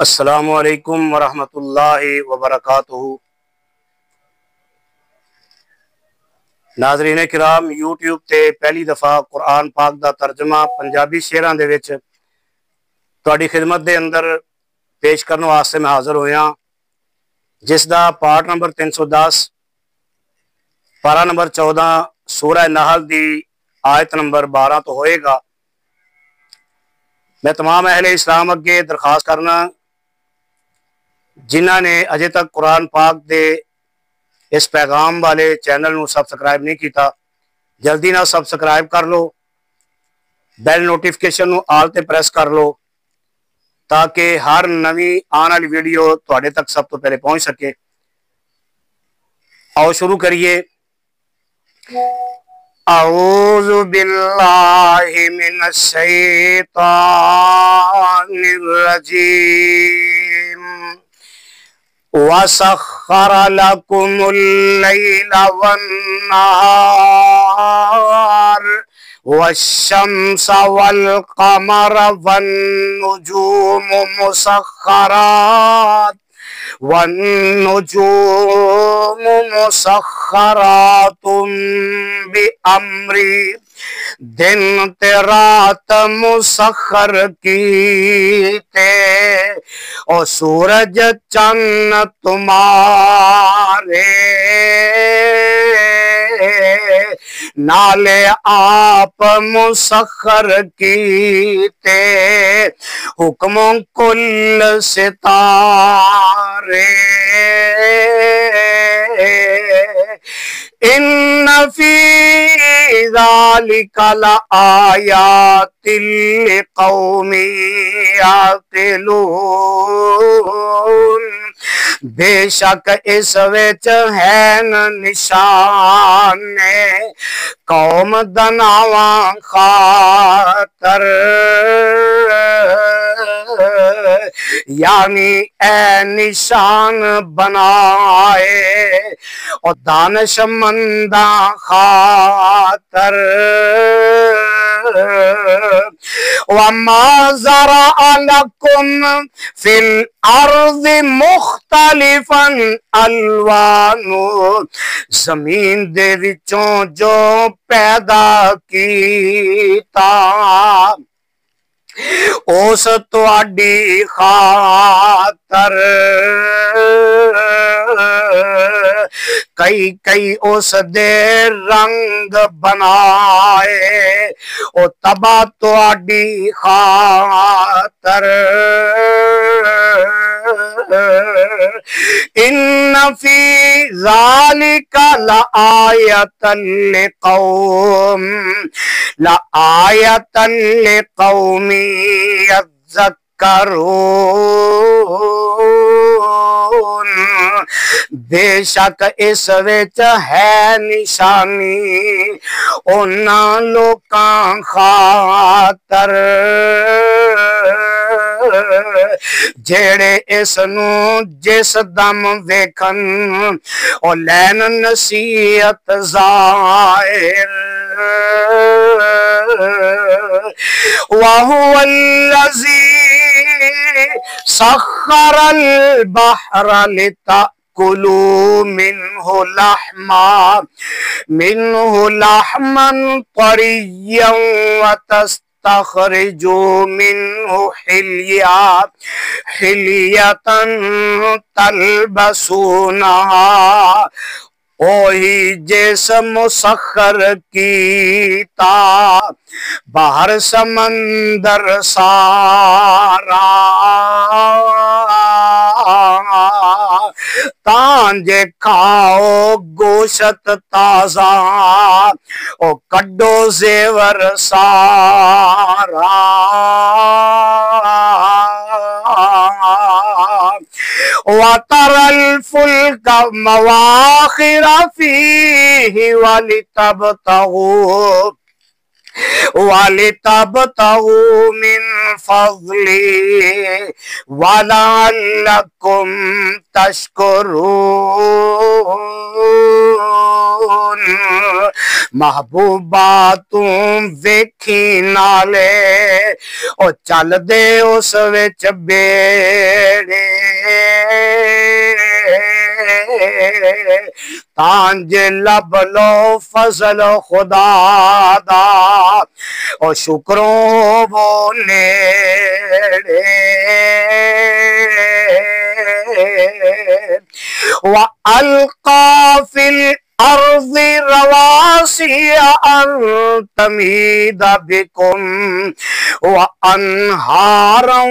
السلام علیکم ورحمۃ اللہ وبرکاتہ۔ ناظرین کرام، یوٹیوب تے پہلی دفعہ قرآن پاک دا ترجمہ پنجابی شعراں دے وچ تہاڈی خدمت دے اندر پیش کرنے واسطے میں حاضر ہویا، جس دا پارٹ نمبر 310 پارہ نمبر 14 سورہ نحل دی آیت نمبر 12 تو ہوئے گا۔ میں تمام اہل اسلام اگے درخواست کرنا جنہاں نے اجے تک قرآن پاک دے اس پیغام والے چینل نو سبسکرائب نہیں کیتا، جلدی نہ سبسکرائب کر لو، بیل نوٹیفکیشن نو آل تے پریس کر لو تاکہ ہر نوی آن والی ویڈیو تواڈے تک سب تو پہلے پہنچ سکے۔ آؤ شروع کریے۔ اعوذ باللہ من الشیطان الرجیم۔ وَسَخَّرَ لَكُمُ اللَّيْلَ وَالنَّهَارَ وَالشَّمْسَ وَالْقَمَرَ وَالنُّجُومُ مُسَخَّرَاتٌ بِأَمْرِهِ، دن تے رات مسخر کیتے، اور سورج چند تمہارے نالے آپ مسخر کیتے، حکم کل ستارے۔ ان فی ذالک لآیات لقوم یعقلون، بے شک اس وچ ہیں نشان قوم دناواں خاطر، یعنی اے نشان بنائے اور دانش منداں خاطر۔ وَمَا زَرَعَ لَكُمْ فِي الْأَرْضِ مُخْتَلِفًا أَلْوَانُهُ، زمین دے وچوں جو پیدا کیتا اس تواڈی خاطر، کئی اس دے رنگ بنائے او تبا تواڈی خاطر۔ ان فی ذالک لآیۃ لقوم یذکرون، بے شک اس وچ ہے نشانی انہاں لوکاں خاطر جیڑے اس نو جس دم ویکھن او لین نصیحت ظاہر۔ وَهُوَ الَّذِي سَخَّرَ الْبَحْرَ لِتَأْكُلُوا مِنْهُ لَحْمًا طَرِيًّا وَتَسْتَخْرِجُوا مِنْهُ حِلْيَةً تَلْبَسُونَهَا، اوہی جس مسخر کیتا باہر سمندر سارا، تانجے کھاؤ گوشت تازہ او کڈو زیور سارا۔ وَتَرَى الْفُلْكَ مَوَاخِرَ فِيهِ وَلِتَبْتَغُوا مِنْ فَضْلِهِ وَلَعَلَّكُمْ تَشْكُرُونَ۔ محبوبہ تم ویکھی نالے او چل دے اس وچ بیڑے تانج لب لو فضل خدا دا او شکروں وہ نیڑے وَأَلْقَى فِي الْأَرْضِ رَوَاسِيَ أَن تَمِيدَ بِكُمْ وَأَنْهَارًا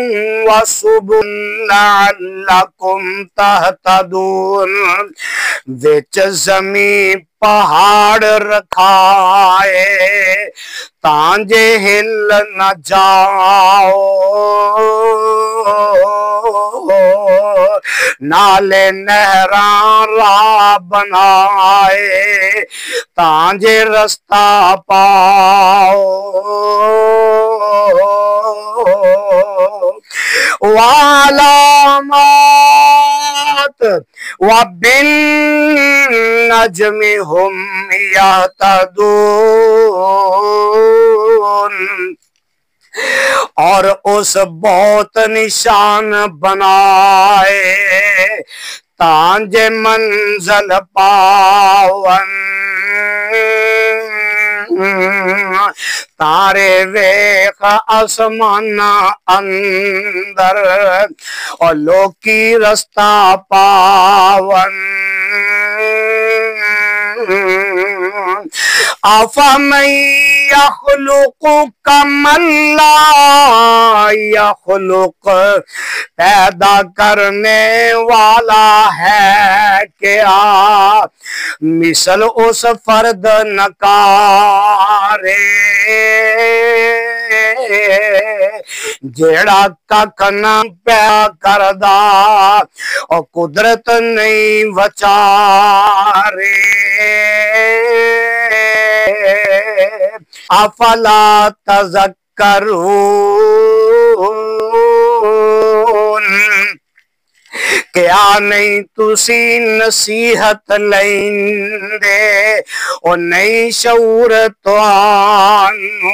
وَسُبُلًا لَعَلَّكُمْ تَهْتَدُونَ وچ زمین پہاڑ رکھائے تانجے ہل نہ جاؤ نالے نہران راہ بنائے تانجے رستہ پاؤ وعلامات وبالنجم هم يهتدون اور اس بہت نشان بنائے تانج منزل پاون تارے ویخ آسمان اندر اور لوکی رستہ پاون افمن یخلق کمن لا یخلق پیدا کرنے والا ہے کیا مثل اس فرد نکارے جیڑا کک نہ پیدا کردا اور قدرت نہیں وچارے افلا تذکرون کیا نہیں تسی نصیحت لیندے اور نہیں شعور توانو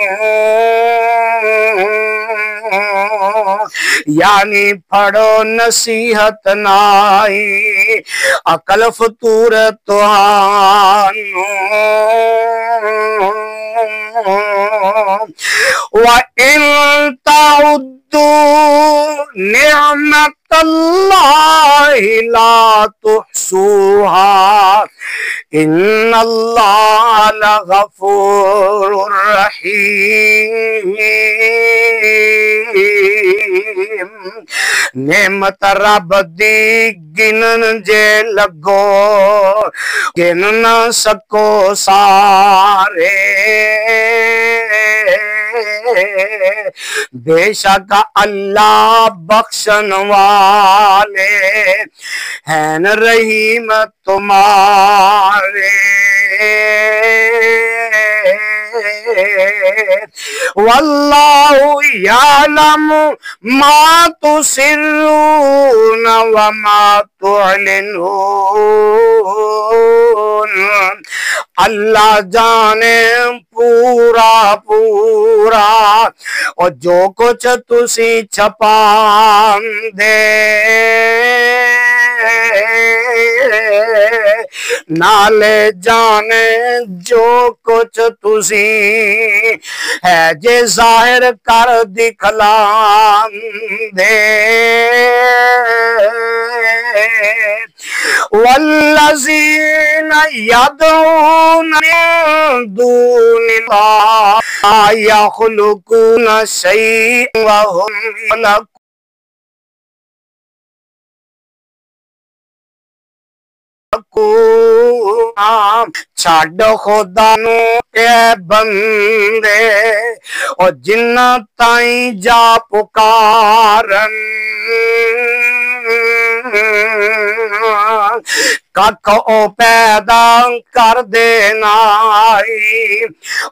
یعنی پڑھو نصیحت نائی عقل فطور توانو وَإِن تَعُدُّوا نِعْمَةَ اللَّهِ لَا تُحْصُوهَا إِنَّ اللَّهَ لَغَفُورٌ رَحِيمٌ نعمت رب دی گنن جے لگو گن نہ سکو سارے بے شک اللہ بخشن والے ہیں رحیم تمہارے واللہ یعلم ما تسرون وما تعلنون اللہ جانے پورا پورا اور جو کچھ تسی چھپان دے نالے جانے جو کچھ تسی ہے جے ظاہر کر دکھلان دے والذین یدعون من دون اللہ لا یخلقون شیئا وهم یخلقون چھاڑ خدا نو اے بندے اور جنہ تائیں جا پکارن کک او پیدا کر دینائی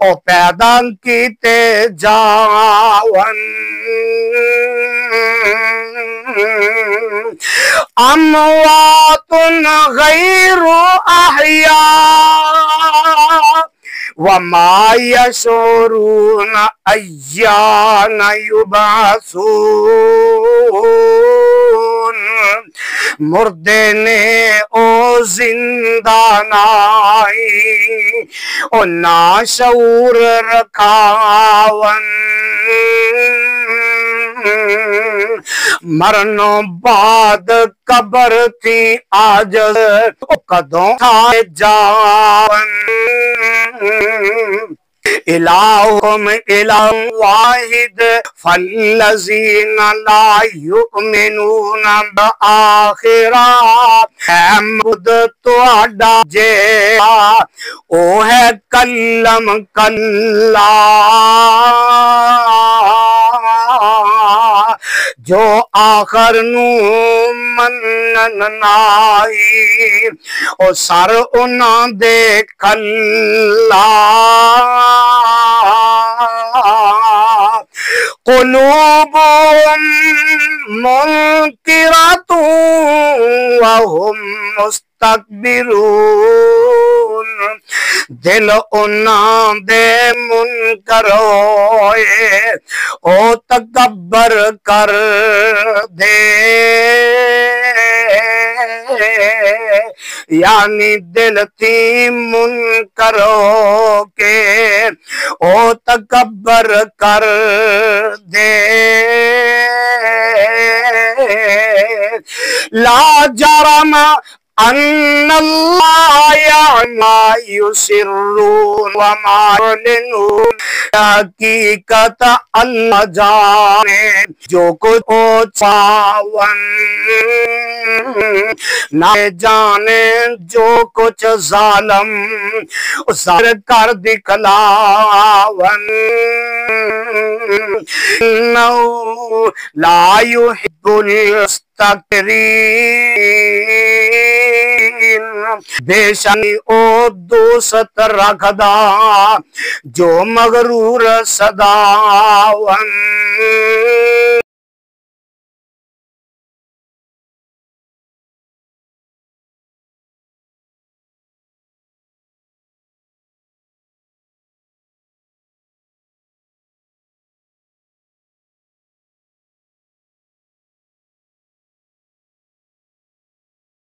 او پیدا کیتے جاون اموات غیر احیاء وما یشعرون ایان یبعثون۔ مردے نے او زندہ نائی او ناشعور رکھاون، مرنوں بعد قبر تھی عاجز قدوں کھائے جاون۔ الہم الہ واحد فالذین لا یؤمنون بآخرہ، حمد تہاڈا جیڑا او ہے کلم کلا، جو آخر نو منن نائی او سر انہاں دے کھلا۔ قلوبهم منکرۃ وہم مستکبرون، دل انہاں دے منکر ہوئے او تکبر کر دے، یعنی دل تھی منکر ہو کے او تکبر کر دے۔ لا جرم ان اللہ یعلم ما یسرون وما یعلنون، حقیقت اللہ جانے جو کچھ او چھپاون، نہ جانے جو کچھ ظالم ظاہر کر دکھلاون۔ انہو لا یحب المستکبرین، بے شک او دوست رکھدا جو مغرور صداون۔